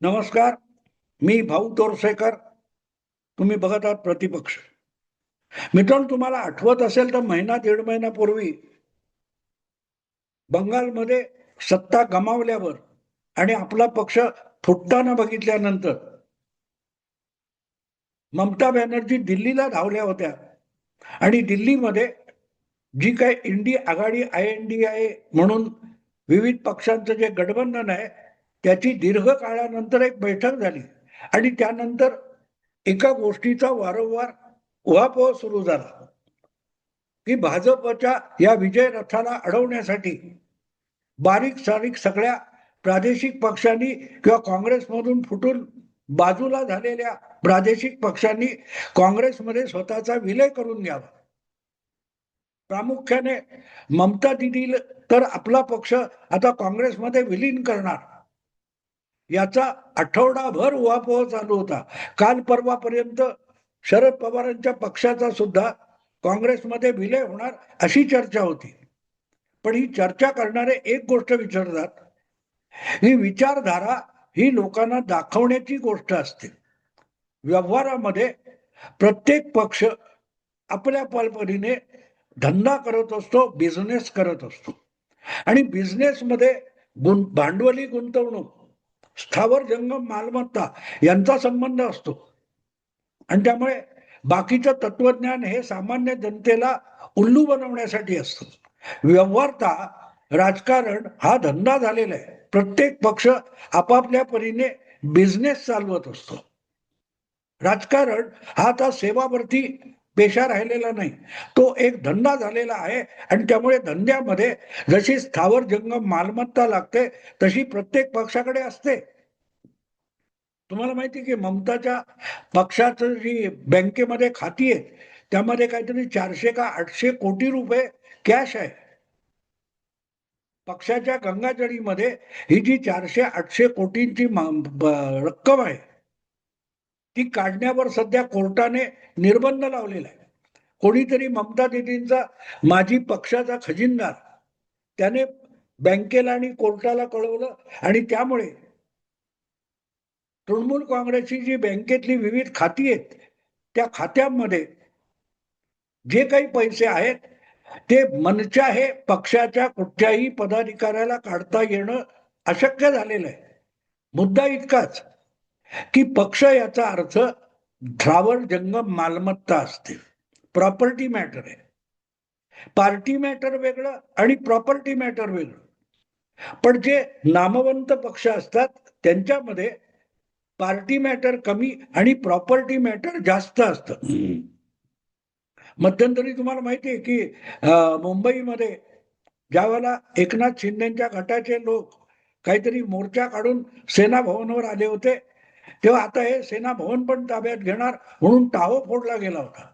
नमस्कार. मी भाऊ तोरसेकर. तुम्ही बघत आहात प्रतिपक्ष. मित्रांनो, तुम्हाला आठवत असेल तर महिना दीड महिन्यापूर्वी बंगालमध्ये सत्ता गमावल्यावर आणि आपला पक्ष फुटताना बघितल्यानंतर ममता बॅनर्जी दिल्लीला धावल्या होत्या आणि दिल्लीमध्ये जी काही इंडी आघाडी INDA म्हणून विविध पक्षांचं जे गठबंधन आहे त्याची दीर्घ काळानंतर एक बैठक झाली आणि त्यानंतर एका गोष्टीचा वारंवार उहापोह सुरू झाला की भाजपच्या या विजय रथाला अडवण्यासाठी बारीक सारीक सगळ्या प्रादेशिक पक्षांनी किंवा काँग्रेसमधून फुटून बाजूला झालेल्या प्रादेशिक पक्षांनी काँग्रेसमध्ये स्वतःचा विलय करून घ्यावा. प्रामुख्याने ममता दिदी तर आपला पक्ष आता काँग्रेसमध्ये विलीन करणार याचा आठवडाभर उहापोह चालू होता. काल परवापर्यंत शरद पवारांच्या पक्षाचा सुद्धा काँग्रेसमध्ये विलय होणार अशी चर्चा होती. पण ही चर्चा करणारे एक गोष्ट विचारतात, ही विचारधारा ही लोकांना दाखवण्याची गोष्ट असते. व्यवहारामध्ये प्रत्येक पक्ष आपल्या परीने धंदा करत असतो, बिझनेस करत असतो आणि बिझनेसमध्ये भांडवली गुंतवणूक, स्थावर जंगम मालमत्ता यांचा संबंध असतो आणि त्यामुळे बाकीचं तत्वज्ञान हे सामान्य जनतेला उल्लू बनवण्यासाठी असतं. व्यवहारता राजकारण हा धंदा झालेला आहे. प्रत्येक पक्ष आपापल्या परीने बिझनेस चालवत असतो. राजकारण हा आता सेवावरती पेशा राहिलेला नाही, तो एक धंदा झालेला आहे आणि त्यामुळे धंद्यामध्ये जशी स्थावर जंगम मालमत्ता लागते तशी प्रत्येक पक्षाकडे असते. तुम्हाला माहिती आहे की ममताच्या पक्षाचं जी बँकेमध्ये खाती आहेत त्यामध्ये काहीतरी 400 का 800 कोटी रुपये कॅश आहे. पक्षाच्या गंगाजळीमध्ये ही जी 400-800 कोटींची रक्कम आहे ती काढण्यावर सध्या कोर्टाने निर्बंध लावलेला आहे. कोणीतरी ममता दीदींचा माजी पक्षाचा खजिनदार त्याने बँकेला आणि कोर्टाला कळवलं आणि त्यामुळे तृणमूल काँग्रेसची जी बँकेतली विविध खाती आहेत त्या खात्यांमध्ये जे काही पैसे आहेत ते मनचाहे पक्षाच्या कुठल्याही पदाधिकाऱ्याला काढता येणं अशक्य झालेलं आहे. मुद्दा इतकाच की पक्ष याचा अर्थ स्थावर जंगम मालमत्ता असते, प्रॉपर्टी मॅटर आहे. पार्टी मॅटर वेगळं आणि प्रॉपर्टी मॅटर वेगळं. पण जे नामवंत पक्ष असतात त्यांच्यामध्ये पार्टी मॅटर कमी आणि प्रॉपर्टी मॅटर जास्त असतं. मध्यंतरी तुम्हाला माहिती आहे की मुंबईमध्ये ज्यावेळेला एकनाथ शिंदेच्या गटाचे लोक काहीतरी मोर्चा काढून सेना भवनवर आले होते तेव्हा आता हे सेना भवन पण ताब्यात घेणार म्हणून टाहो फोडला गेला होता.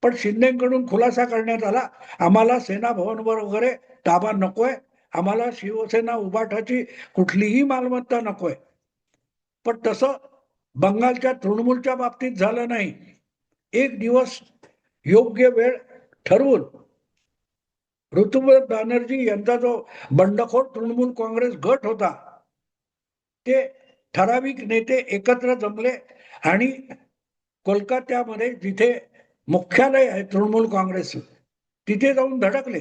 पण शिंदेकडून खुलासा करण्यात आला, आम्हाला सेना भवनवर वगैरे ताबा नकोय, आम्हाला शिवसेना उभाटाची कुठलीही मालमत्ता नकोय. पण तसं बंगालच्या तृणमूलच्या बाबतीत झालं नाही. एक दिवस योग्य वेळ ठरवून ऋतुव्रत बॅनर्जी यांचा जो बंडखोर तृणमूल काँग्रेस गट होता ते ठराविक नेते एकत्र जमले आणि कोलकात्यामध्ये जिथे मुख्यालय आहे तृणमूल काँग्रेस तिथे जाऊन धडकले.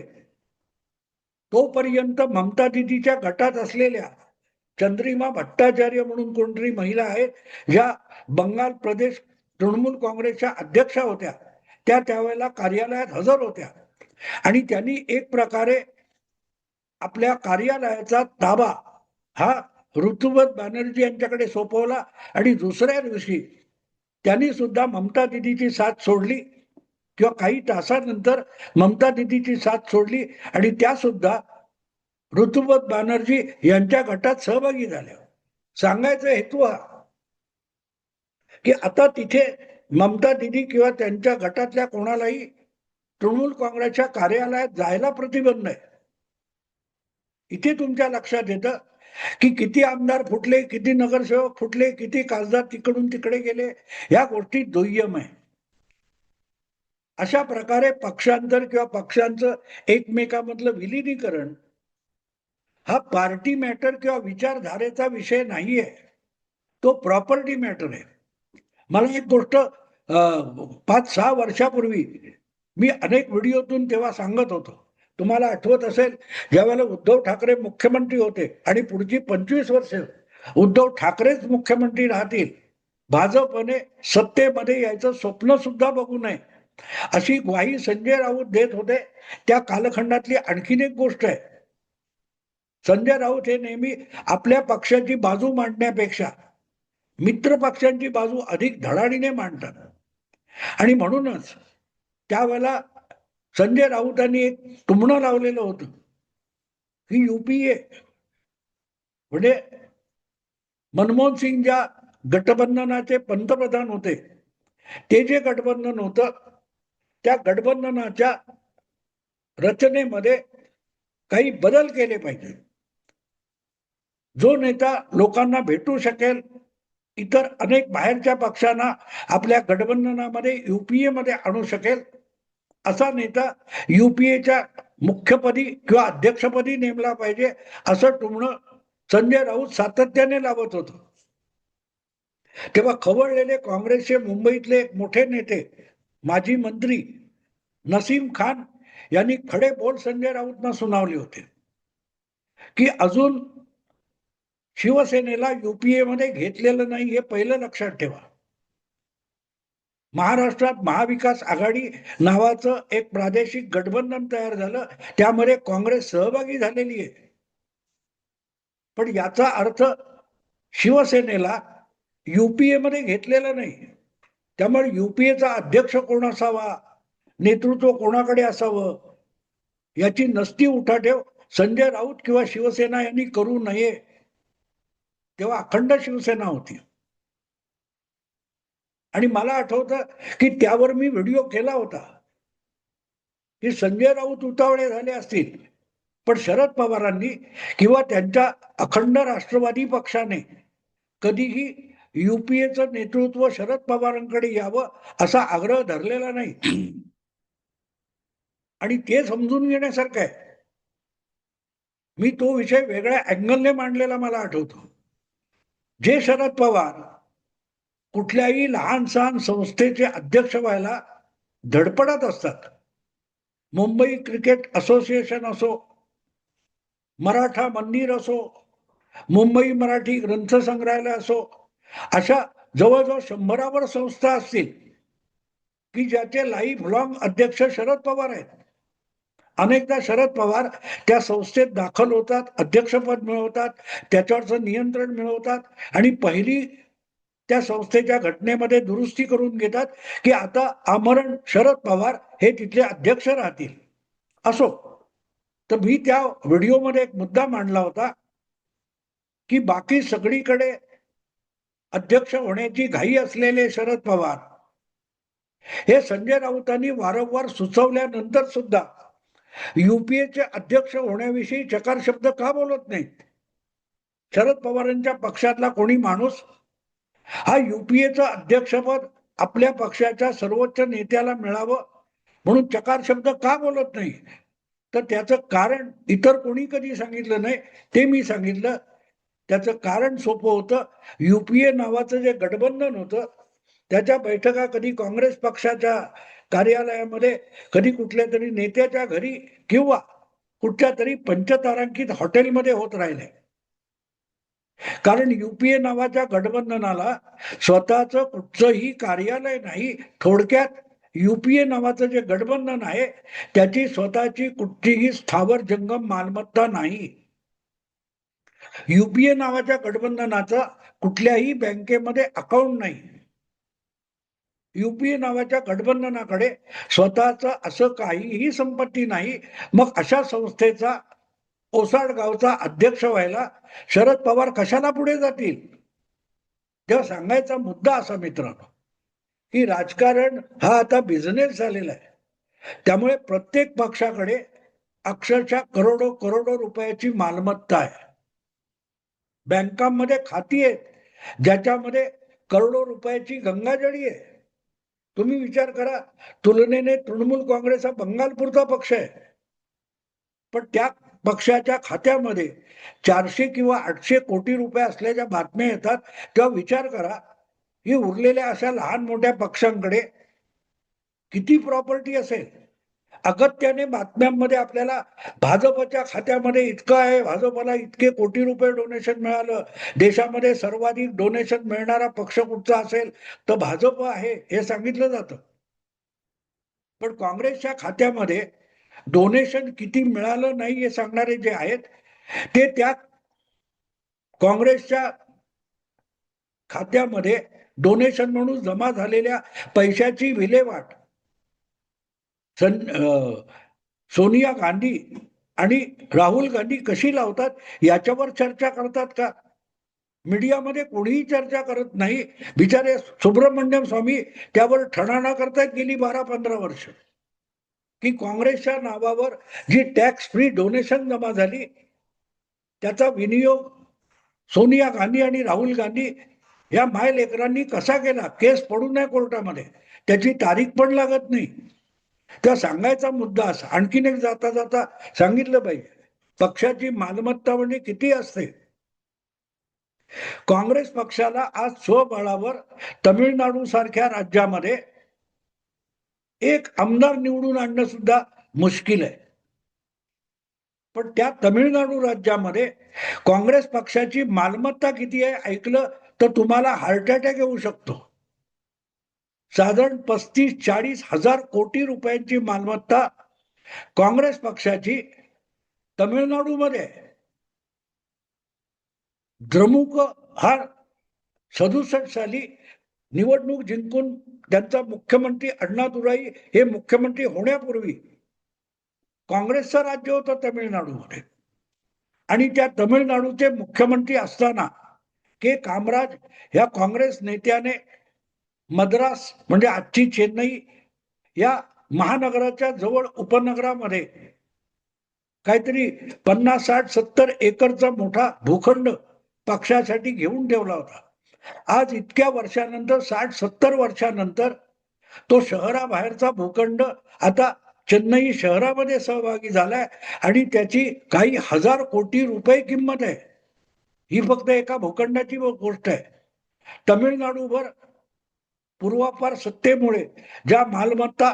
तोपर्यंत ममता दिदीच्या गटात असलेल्या चंद्रिमा भट्टाचार्य म्हणून कोणतरी महिला आहेत ज्या बंगाल प्रदेश तृणमूल काँग्रेसच्या अध्यक्षा होत्या, त्या त्यावेळेला कार्यालयात हजर होत्या आणि त्यांनी एक प्रकारे आपल्या कार्यालयाचा ताबा हा ऋतुव्रत बॅनर्जी यांच्याकडे सोपवला आणि दुसऱ्या दिवशी त्यांनी सुद्धा ममता दिदीची साथ सोडली किंवा काही तासानंतर ममता दिदीची साथ सोडली आणि त्या सुद्धा ऋतुव्रत बॅनर्जी यांच्या गटात सहभागी झाल्या. सांगायचा हेतू हा की आता तिथे ममता दिदी किंवा त्यांच्या गटातल्या कोणालाही तृणमूल काँग्रेसच्या कार्यालयात जायला प्रतिबंध आहे. इथे तुमच्या लक्षात येतं की किती आमदार फुटले, किती नगरसेवक फुटले, किती खासदार तिकडून तिकडे गेले, या गोष्टी दुय्यम आहे. अशा प्रकारे पक्षांतर किंवा पक्षांचं एकमेकांमधलं विलिनीकरण हा पार्टी मॅटर किंवा विचारधारेचा विषय नाहीये. तो प्रॉपर्टी मॅटर आहे. मला एक गोष्ट 5-6 वर्षापूर्वी मी अनेक व्हिडिओतून तेव्हा सांगत होतो. तुम्हाला आठवत असेल, ज्यावेळेला उद्धव ठाकरे मुख्यमंत्री होते आणि पुढची 25 वर्ष उद्धव ठाकरेच मुख्यमंत्री राहतील, भाजपने सत्तेमध्ये यायचं स्वप्न सुद्धा बघू नये, अशी ग्वाही संजय राऊत देत होते. त्या कालखंडातली आणखीन एक गोष्ट आहे, संजय राऊत हे नेहमी आपल्या पक्षाची बाजू मांडण्यापेक्षा मित्र पक्षांची बाजू अधिक धडाडीने मांडतात. आणि म्हणूनच त्यावेळेला संजय राऊतांनी एक टुमणं लावलेलं होतं की युपीए म्हणजे मनमोहन सिंग ज्या गठबंधनाचे पंतप्रधान होते, ते जे गठबंधन होतं त्या गठबंधनाच्या रचनेमध्ये काही बदल केले पाहिजे. जो नेता लोकांना भेटू शकेल, इतर अनेक बाहेरच्या पक्षांना आपल्या गठबंधनामध्ये युपीए मध्ये आणू शकेल, असा नेता युपीएच्या मुख्यपदी किंवा अध्यक्षपदी नेमला पाहिजे, असं टुमणं संजय राऊत सातत्याने लावत होतं. तेव्हा खवळलेले काँग्रेसचे मुंबईतले एक मोठे नेते, माजी मंत्री नसीम खान यांनी खडे बोल संजय राऊतना सुनावले होते की अजून शिवसेनेला युपीए मध्ये घेतलेलं नाही, हे पहिलं लक्षात ठेवा. महाराष्ट्रात महाविकास आघाडी नावाचं एक प्रादेशिक गठबंधन तयार झालं, त्यामध्ये काँग्रेस सहभागी झालेली आहे. पण याचा अर्थ शिवसेनेला युपीए मध्ये घेतलेलं नाही. त्यामुळे युपीएचा अध्यक्ष कोण असावा, नेतृत्व कोणाकडे असावं, याची नसती उठाठेव संजय राऊत किंवा शिवसेना यांनी करू नये. तेव्हा अखंड शिवसेना होती. आणि मला आठवतं की त्यावर मी व्हिडिओ केला होता की संजय राऊत उतावळे झाले असतील, पण शरद पवारांनी किंवा त्यांच्या अखंड राष्ट्रवादी पक्षाने कधीही युपीएचं नेतृत्व शरद पवारांकडे यावं असा आग्रह धरलेला नाही. आणि ते समजून घेण्यासारखं आहे. मी तो विषय वेगळ्या अँगलने मांडलेला मला आठवतो. जे शरद पवार कुठल्याही लहान सहान संस्थेचे अध्यक्ष व्हायला धडपडत असतात, मुंबई क्रिकेट असोसिएशन असो, मराठा मंदिर असो, मुंबई मराठी ग्रंथ संग्रहालय असो, अशा जवळजवळ 100वर संस्था असतील की ज्याचे लाईफ लॉंग अध्यक्ष शरद पवार आहेत. अनेकदा शरद पवार त्या संस्थेत दाखल होतात, अध्यक्षपद मिळवतात, त्याच्यावरचं नियंत्रण मिळवतात आणि पहिली त्या संस्थेच्या घटनेमध्ये दुरुस्ती करून घेतात की आता आमरण शरद पवार हे तिथले अध्यक्ष राहतील. असो, तर मी त्या व्हिडिओमध्ये एक मुद्दा मांडला होता की बाकी सगळीकडे अध्यक्ष होण्याची घाई असलेले शरद पवार हे संजय राऊतांनी वारंवार सुचवल्यानंतर सुद्धा युपीएचे अध्यक्ष होण्याविषयी चकार शब्द का बोलत नाहीत. शरद पवारांच्या पक्षातला कोणी माणूस हा युपीएचं अध्यक्षपद आपल्या पक्षाच्या सर्वोच्च नेत्याला मिळावं म्हणून चकार शब्द का बोलत नाही, तर त्याचं कारण इतर कोणी कधी सांगितलं नाही, ते मी सांगितलं. त्याचं कारण सोपं होतं. युपीए नावाचं जे गठबंधन होतं त्याच्या बैठका कधी काँग्रेस पक्षाच्या कार्यालयामध्ये, कधी कुठल्या तरी नेत्याच्या घरी किंवा कुठच्या तरी पंचतारांकित हॉटेलमध्ये होत राहिले. कारण युपीए नावाच्या गठबंधनाला स्वतःचं कुठचंही कार्यालय नाही. थोडक्यात युपीए नावाचं जे गठबंधन आहे त्याची स्वतःची कुठलीही स्थावर जंगम मालमत्ता नाही. युपीए नावाच्या गठबंधनाचं कुठल्याही बँकेमध्ये अकाउंट नाही. युपीए नावाच्या गठबंधनाकडे स्वतःच असं काहीही संपत्ती नाही. मग अशा संस्थेचा ओसाड गावचा अध्यक्ष व्हायला शरद पवार कशाला पुढे जातील. तेव्हा सांगायचा मुद्दा असा मित्रांनो की राजकारण हा आता बिझनेस झालेला आहे. त्यामुळे प्रत्येक पक्षाकडे अक्षरशः करोडो करोडो रुपयाची मालमत्ता आहे. बँकांमध्ये खाती आहेत ज्याच्यामध्ये करोडो रुपयाची गंगाजळी आहे. तुम्ही विचार करा, तुलनेने तृणमूल काँग्रेस हा बंगालपूरचा पक्ष आहे, पण त्या पक्षाच्या खात्यामध्ये 400 किंवा 800 कोटी रुपये असल्याच्या बातम्या येतात, तेव्हा विचार करा ही उरलेल्या अशा लहान मोठ्या पक्षांकडे किती प्रॉपर्टी असेल. अगत्याने बातम्यांमध्ये आपल्याला भाजपच्या खात्यामध्ये इतकं आहे, भाजपला इतके कोटी रुपये डोनेशन मिळालं, देशामध्ये सर्वाधिक डोनेशन मिळणारा पक्ष कुठचा असेल तर भाजप आहे हे सांगितलं जातं. पण काँग्रेसच्या खात्यामध्ये डोनेशन किती मिळालं नाही हे सांगणारे जे आहेत ते त्या काँग्रेसच्या खात्यामध्ये डोनेशन म्हणून जमा झालेल्या पैशाची विल्हेवाट सोनिया गांधी आणि राहुल गांधी कशी लावतात याच्यावर चर्चा करतात का? मीडियामध्ये कोणीही चर्चा करत नाही. बिचारे सुब्रमण्यम स्वामी त्यावर ठणाणा करतात गेली 12-15 वर्ष की काँग्रेसच्या नावावर जी टॅक्स फ्री डोनेशन जमा झाली त्याचा विनियोग सोनिया गांधी आणि राहुल गांधी या माय लेकरांनी कसा केला, केस पडू नये कोर्टामध्ये, त्याची तारीख पण लागत नाही. त्या सांगायचा मुद्दा असा. आणखीन एक जाता जाता सांगितलं पाहिजे, पक्षाची मालमत्ता म्हणजे किती असते. काँग्रेस पक्षाला आज स्वबळावर तमिळनाडू सारख्या राज्यामध्ये एक आमदार निवडून आणणं सुद्धा मुश्किल आहे. पण त्या तमिळनाडू राज्यामध्ये काँग्रेस पक्षाची मालमत्ता किती आहे ऐकलं तर तुम्हाला हार्ट अटॅक येऊ शकतो. साधारण 35-40 हजार कोटी रुपयांची मालमत्ता काँग्रेस पक्षाची तमिळनाडूमध्ये. द्रमुक हा 67 साली निवडणूक जिंकून त्यांचा मुख्यमंत्री अण्णादुराई हे मुख्यमंत्री होण्यापूर्वी काँग्रेसचं राज्य होतं तमिळनाडूमध्ये. आणि त्या तमिळनाडूचे मुख्यमंत्री असताना के कामराज या काँग्रेस नेत्याने मद्रास म्हणजे आजची चेन्नई या महानगराच्या जवळ उपनगरामध्ये काहीतरी 50-60-70 एकरचा मोठा भूखंड पक्षासाठी घेऊन ठेवला होता. आज इतक्या वर्षानंतर 60-70 वर्षानंतर तो शहराबाहेरचा भूखंड आता चेन्नई शहरामध्ये सहभागी झालाय आणि त्याची काही हजार कोटी रुपये किंमत आहे. ही फक्त एका भूखंडाची गोष्ट आहे. तमिळनाडूवर पूर्वापार सत्तेमुळे ज्या मालमत्ता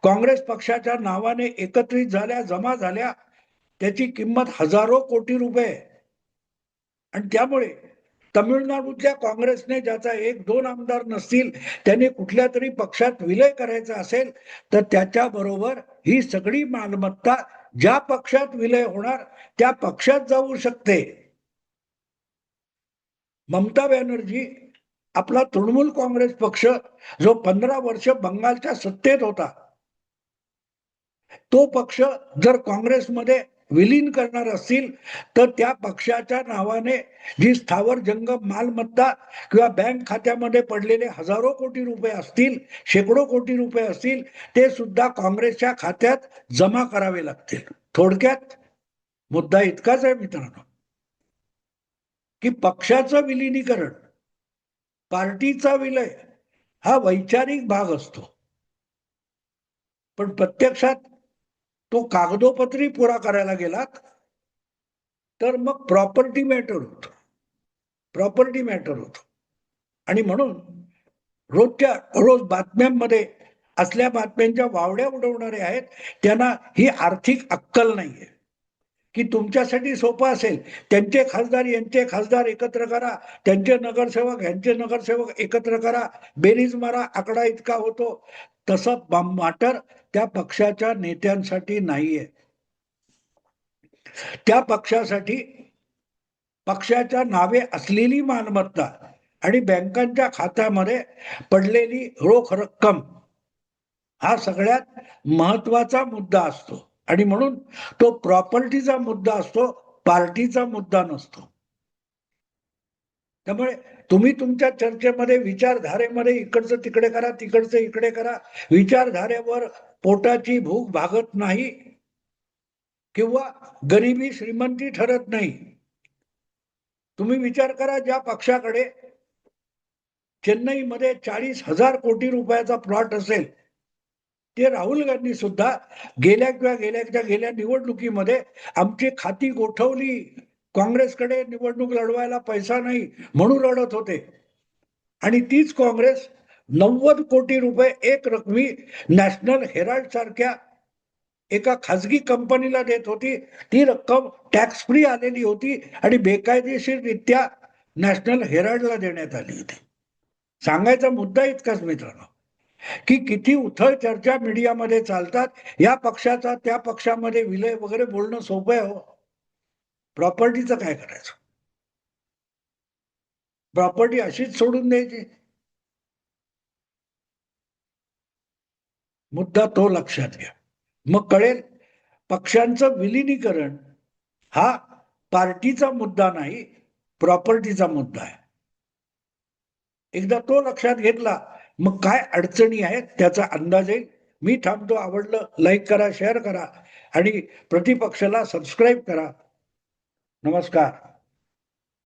काँग्रेस पक्षाच्या नावाने एकत्रित झाल्या, जमा झाल्या, त्याची किंमत हजारो कोटी रुपये. आणि त्यामुळे तमिळनाडूच्या काँग्रेसने ज्याचा 1-2 आमदार नसतील त्याने कुठल्या तरी पक्षात विलय करायचा असेल तर त्याच्याबरोबर ही सगळी मालमत्ता ज्या पक्षात विलय होणार त्या पक्षात जाऊ शकते. ममता बॅनर्जी आपला तृणमूल काँग्रेस पक्ष जो 15 वर्ष बंगालच्या सत्तेत होता तो पक्ष जर काँग्रेसमध्ये विलीन करणार असतील तर त्या पक्षाच्या नावाने जी स्थावर जंगम मालमत्ता किंवा बँक खात्यामध्ये पडलेले हजारो कोटी रुपये असतील, शेकडो कोटी रुपये असतील, ते सुद्धा काँग्रेसच्या खात्यात जमा करावे लागतील. थोडक्यात मुद्दा इतकाच आहे मित्रांनो की पक्षाचं विलिनीकरण, पार्टीचा विलय हा वैचारिक भाग असतो, पण प्रत्यक्षात तो कागदोपत्री पुरा करायला गेलात तर मग प्रॉपर्टी मॅटर होत. आणि म्हणून रोज बातम्यांमध्ये असल्या बातम्यांच्या वावड्या उडवणारे आहेत त्यांना ही आर्थिक अक्कल नाहीये की तुमच्यासाठी सोपं असेल त्यांचे खासदार यांचे खासदार एकत्र करा, त्यांचे नगरसेवक यांचे नगरसेवक एकत्र करा, बेरीज मारा, आकडा इतका होतो. तसं मॅटर त्या पक्षाच्या नेत्यांसाठी नाहीये. त्या पक्षासाठी पक्षाच्या नावे असलेली मालमत्ता आणि बँकांच्या खात्यामध्ये पडलेली रोख रक्कम हा सगळ्यात महत्वाचा मुद्दा असतो. आणि म्हणून तो प्रॉपर्टीचा मुद्दा असतो, पार्टीचा मुद्दा नसतो. त्यामुळे तुम्ही तुमच्या चर्चेमध्ये विचारधारेमध्ये इकडचं तिकडे करा, तिकडचं इकडे करा, विचारधारेवर पोटाची भूक भागत नाही किंवा गरिबी श्रीमंती ठरत नाही. तुम्ही विचार करा, ज्या पक्षाकडे चेन्नईमध्ये 40,000 कोटी रुपयाचा प्लॉट असेल ते राहुल गांधी सुद्धा गेल्या निवडणुकीमध्ये आमची खाती गोठवली, काँग्रेसकडे निवडणूक लढवायला पैसा नाही म्हणून लढत होते. आणि तीच काँग्रेस 90 कोटी रुपये एक रकमी नॅशनल हेराल्ड सारख्या एका खाजगी कंपनीला देत होती. ती रक्कम टॅक्स फ्री आलेली होती आणि बेकायदेशीररित्या नॅशनल हेराल्डला देण्यात आली होती. सांगायचा मुद्दा इतकाच मित्रांनो, की किती उथळ चर्चा मीडियामध्ये चालतात. या पक्षाचा त्या पक्षामध्ये विलय वगैरे बोलणं सोपं आहे हो. प्रॉपर्टीचं काय करायचं? प्रॉपर्टी अशीच सोडून द्यायची? मुद्दा तो लक्षात घ्या. मग कळेल पक्षांचं विलिनीकरण हा पार्टीचा मुद्दा नाही, प्रॉपर्टीचा मुद्दा आहे. एकदा तो लक्षात घेतला मग काय अडचणी आहेत त्याचा अंदाज येईल. मी थांबतो. आवडलं लाईक करा, शेअर करा आणि प्रतिपक्षाला सबस्क्राईब करा. नमस्कार.